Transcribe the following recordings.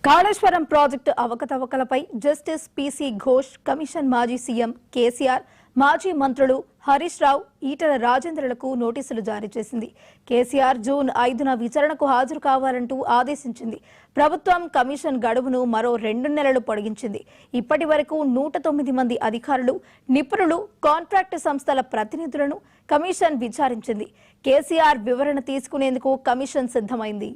Kaleshwaram project అవకతవకలపై justice PC Ghosh, commission మాజీ CM KCR, మాజీ మంత్రులు హరీష్ రావు, ఈటెల రాజేంద్రలకు నోటీసులు జారీ చేసింది. కేసీఆర్ జూన్ 5న విచారణకు హాజరు కావాలంటూ ఆదేశించింది. ప్రభుత్వం కమిషన్ గడువును మరో 2 నెలలు పొడిగించింది. ఇప్పటి వరకు 109 మంది అధికారులు, నిపుణులు, కాంట్రాక్టు సంస్థల ప్రతినిధులను కమిషన్ విచారించింది. కేసీఆర్ వివరణ తీసుకునేందుకు కమిషన్ సిద్ధమైంది.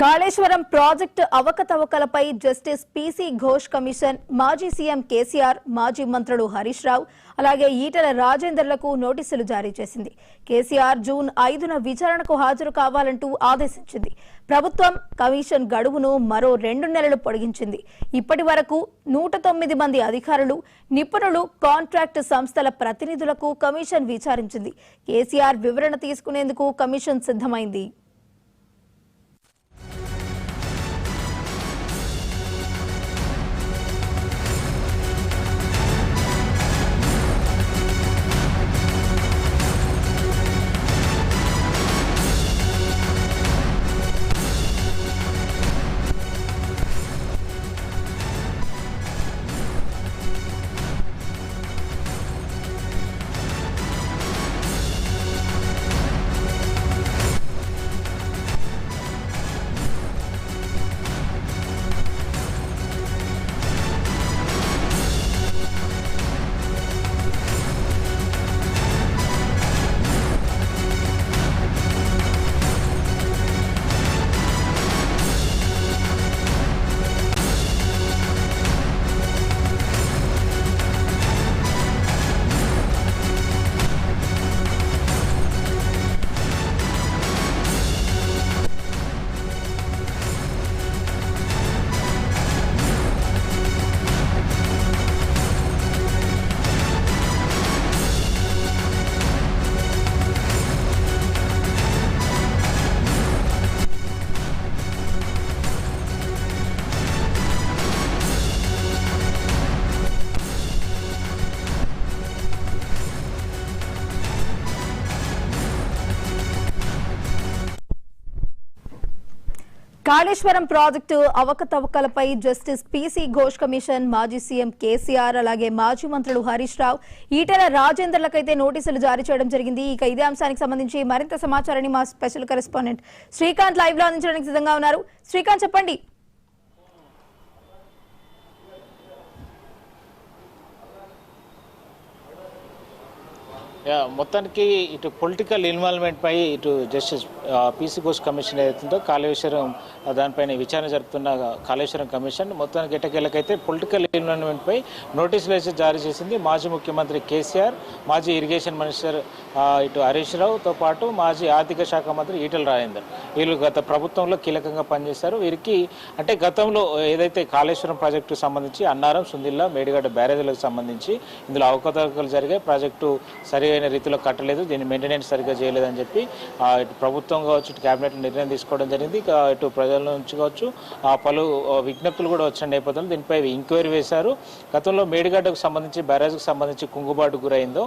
కాళేశ్వరం ప్రాజెక్టు అవకతవకలపై జస్టిస్ పీసీ ఘోష్ కమిషన్ మాజీ సీఎం కేసీఆర్, మాజీ మంత్రులు హరీష్ రావు, అలాగే ఈటెల రాజేందర్లకు నోటీసులు జారీ చేసింది. కేసీఆర్ జూన్ 5న విచారణకు హాజరు కావాలంటూ ఆదేశించింది. ప్రభుత్వం కమిషన్ గడువును మరో 2 నెలలు పొడిగించింది. ఇప్పటి వరకు 109 మంది అధికారులు, నిపుణులు, కాంట్రాక్టు సంస్థల ప్రతినిధులకు కమిషన్ విచారించింది. కేసీఆర్ వివరణ తీసుకునేందుకు కమిషన్ సిద్ధమైంది. కాళేశ్వరం ప్రాజెక్టు అవకతవకలపై జస్టిస్ పీసీ ఘోష్ కమిషన్ మాజీ సీఎం కేసీఆర్, అలాగే మాజీ మంత్రులు హరీష్ రావు, ఈటెల రాజేందర్లకైతే నోటీసులు జారీ చేయడం జరిగింది. ఇక ఇదే అంశానికి సంబంధించి మరింత సమాచారాన్ని మా స్పెషల్ కరెస్పాండెంట్ శ్రీకాంత్ లైవ్ లో అందించడానికి సిద్ధంగా ఉన్నారు. శ్రీకాంత్, చెప్పండి. మొత్తానికి ఇటు పొలిటికల్ ఇన్వాల్వ్మెంట్ పై ఇటు జస్టిస్ పీసీ ఘోష్ కమిషన్ ఏదైతుందో కాళేశ్వరం దానిపైన విచారణ జరుపుతున్న కాళేశ్వరం కమిషన్ మొత్తానికి ఎట్టకేళ్ళకైతే పొలిటికల్ ఇన్వాల్వ్మెంట్ పై నోటీసులు అయితే జారీ చేసింది. మాజీ ముఖ్యమంత్రి కేసీఆర్, మాజీ ఇరిగేషన్ మినిస్టర్ ఇటు హరీష్ రావుతో పాటు మాజీ ఆర్థిక శాఖ మంత్రి ఈటెల రాజేందర్, వీళ్ళు గత ప్రభుత్వంలో కీలకంగా పనిచేశారు. వీరికి అంటే గతంలో ఏదైతే కాళేశ్వరం ప్రాజెక్టుకు సంబంధించి అన్నారం, సుందిల్లా, మేడిగడ్డ బ్యారేజీలకు సంబంధించి ఇందులో అవకతవకలు జరిగాయి. ప్రాజెక్టు సరైన రీతిలో కట్టలేదు, దీన్ని మెయింటెనెన్స్ సరిగ్గా చేయలేదని చెప్పి ఇటు ప్రభుత్వం కావచ్చు, ఇటు క్యాబినెట్ నిర్ణయం తీసుకోవడం జరిగింది. ఇటు ప్రజల నుంచి కావచ్చు పలు విజ్ఞప్తులు కూడా వచ్చిన నేపథ్యంలో దీనిపై ఎంక్వైరీ వేశారు. గతంలో మేడిగడ్డకు సంబంధించి, బ్యారేజ్కి సంబంధించి కుంగుబాటు గురైందో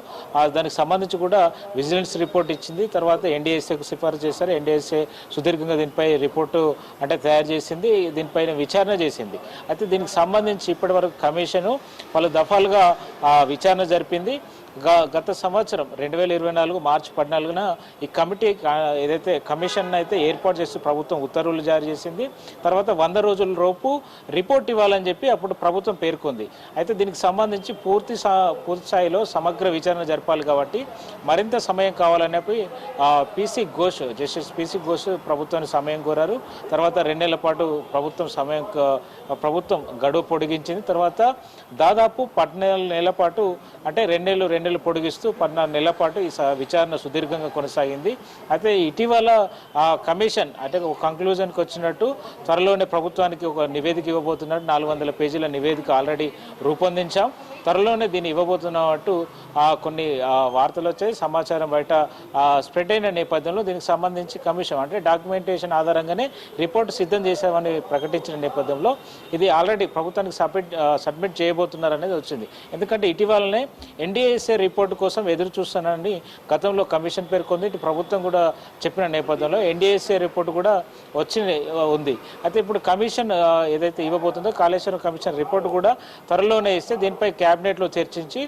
దానికి సంబంధించి కూడా విజిలెన్స్ రిపోర్ట్ ఇచ్చింది. తర్వాత ఎన్డీఎస్ఏకు సిఫారసు చేశారు. ఎన్డీఎస్ఏ సుదీర్ఘంగా దీనిపై రిపోర్టు తయారు చేసింది, దీనిపైన విచారణ చేసింది. అయితే దీనికి సంబంధించి ఇప్పటి వరకు కమిషను పలు దఫాలుగా విచారణ జరిపింది. గత సంవత్సరం 2024 మార్చి 14న ఈ కమిటీ ఏదైతే కమిషన్ అయితే ఏర్పాటు చేస్తూ ప్రభుత్వం ఉత్తర్వులు జారీ చేసింది. తర్వాత 100 రోజుల లోపు రిపోర్ట్ ఇవ్వాలని చెప్పి అప్పుడు ప్రభుత్వం పేర్కొంది. అయితే దీనికి సంబంధించి పూర్తి స్థాయిలో సమగ్ర విచారణ జరపాలి కాబట్టి మరింత సమయం కావాలని జస్టిస్ పీసీ ఘోష్ ప్రభుత్వాన్ని సమయం కోరారు. తర్వాత 2 నెలల పాటు ప్రభుత్వం గడువు పొడిగించింది. తర్వాత దాదాపు 14 నెలల పాటు అంటే 2 నెలలు నెలలు పొడిగిస్తూ 14 నెలల పాటు ఈ విచారణ సుదీర్ఘంగా కొనసాగింది. అయితే ఇటీవల ఆ కమిషన్ అంటే ఒక కంక్లూజన్కి వచ్చినట్టు త్వరలోనే ప్రభుత్వానికి ఒక నివేదిక ఇవ్వబోతున్నట్టు 400 పేజీల నివేదిక ఆల్రెడీ రూపొందించాం. త్వరలోనే దీన్ని ఇవ్వబోతున్నట్టు కొన్ని వార్తలు వచ్చాయి, సమాచారం బయట స్ప్రెడ్ అయిన నేపథ్యంలో దీనికి సంబంధించి కమిషన్ అంటే డాక్యుమెంటేషన్ ఆధారంగానే రిపోర్ట్ సిద్ధం చేశామని ప్రకటించిన నేపథ్యంలో ఇది ఆల్రెడీ ప్రభుత్వానికి సబ్మిట్ చేయబోతున్నారనేది వచ్చింది. ఎందుకంటే ఇటీవలనే ఎన్డీఏఎస్ఏ రిపోర్టు కోసం ఎదురు చూస్తానని గతంలో కమిషన్ పేర్కొంది. ఇటు ప్రభుత్వం కూడా చెప్పిన నేపథ్యంలో ఎన్డీఏఎస్ఏ రిపోర్టు కూడా ఉంది. అయితే ఇప్పుడు కమిషన్ ఏదైతే ఇవ్వబోతుందో కాళేశ్వరం కమిషన్ రిపోర్టు కూడా త్వరలోనే ఇస్తే దీనిపై క్యాబినెట్లో చర్చించి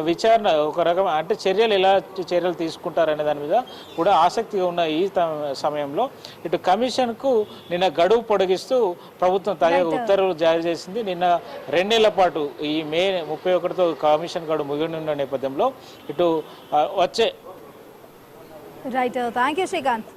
విచారణ ఒక రకం అంటే చర్యలు తీసుకుంటారనే దాని మీద కూడా ఆసక్తిగా ఉన్న ఈ సమయంలో ఇటు కమిషన్కు నిన్న గడువు పొడిగిస్తూ ప్రభుత్వం తాజాగా ఉత్తర్వులు జారీ చేసింది. నిన్న 2 నెలల పాటు ఈ మే 31తో కమిషన్ గడువు ముగినున్న నేపథ్యంలో ఇటు వచ్చే రైట్ థ్యాంక్ యూ శ్రీకాంత్.